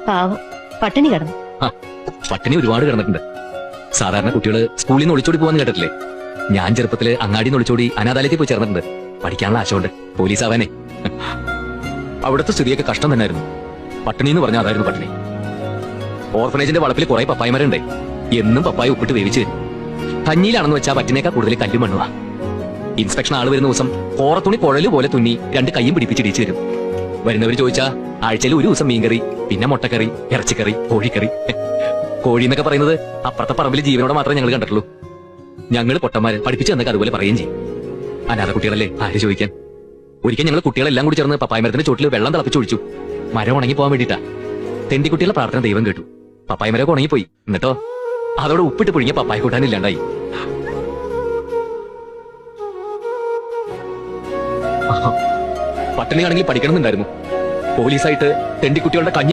പാവം പട്ടിണി കിടന്നു. പട്ടിണി ഒരുപാട് കിടന്നിട്ടുണ്ട്. സാധാരണ കുട്ടികള് സ്കൂളിൽ നിന്ന് ഒളിച്ചോടി പോകാന്ന് കേട്ടിട്ടില്ലേ? ഞാൻ ചെറുപ്പത്തില് അങ്ങാടിന്ന് ഒളിച്ചോടി അനാഥാലയത്തിൽ പോയി ചേർന്നിട്ടുണ്ട്. പഠിക്കാനുള്ള ആശമുണ്ട്, പോലീസ് ആവാനേ. അവിടുത്തെ സ്ഥിതിയൊക്കെ കഷ്ടം തന്നെയായിരുന്നു. പട്ടിണി എന്ന് പറഞ്ഞാൽ അതായിരുന്നു പട്ടിണി. ഓർഫനേജിന്റെ വളപ്പിൽ കുറെ പപ്പായമാരുണ്ട്. എന്നും പപ്പായ ഉപ്പിട്ട് വേവിച്ച് തരും. കഞ്ഞിയിലാണെന്ന് വെച്ചാൽ പറ്റിനേക്കാൾ കൂടുതൽ കല്ലും മണ്ണുവാ. ഇൻസ്പെക്ഷൻ ആള് വരുന്ന ദിവസം കോറത്തുണി കുഴല് പോലെ തുന്നി 2 കൈയും പിടിപ്പിച്ചിടിച്ചു തരും. വരുന്നവര് ചോദിച്ചാ ആഴ്ചയിൽ ഒരു ദിവസം മീൻകറി, പിന്നെ മുട്ടക്കറി, ഇറച്ചിക്കറി, കോഴിക്കറി. കോഴി എന്നൊക്കെ പറയുന്നത് അപ്പുറത്തെ പറമ്പിൽ ജീവനോടെ മാത്രമേ ഞങ്ങൾ കണ്ടിട്ടുള്ളൂ. ഞങ്ങൾ പൊട്ടന്മാര് പഠിപ്പിച്ചു തന്നൊക്കെ അതുപോലെ പറയുകയും ചെയ്യും. അനാഥ കുട്ടികളല്ലേ, ആര് ചോദിക്കാൻ. ഒരിക്കൽ ഞങ്ങൾ കുട്ടികളെല്ലാം കൂടി ചേർന്ന് പപ്പായ മരത്തിന്റെ ചോട്ടിൽ വെള്ളം തിളപ്പിച്ചൊഴിച്ചു. മരം ഉണങ്ങി പോകാൻ വേണ്ടിയിട്ടാ. തെണ്ടിക്കുട്ടികളുടെ പ്രാർത്ഥന ദൈവം കേട്ടു. പപ്പായ മരമൊക്കെ ഉണങ്ങിപ്പോയി. എന്നിട്ടോ അതോടെ ഉപ്പിട്ട് പുഴുങ്ങിയ പപ്പായ കൂട്ടാനില്ലാണ്ടായി. പട്ടിണിയാണെങ്കിൽ പഠിക്കണമെന്നുണ്ടായിരുന്നു. പോലീസായിട്ട് തെണ്ടിക്കുട്ടികളുടെ കഞ്ഞി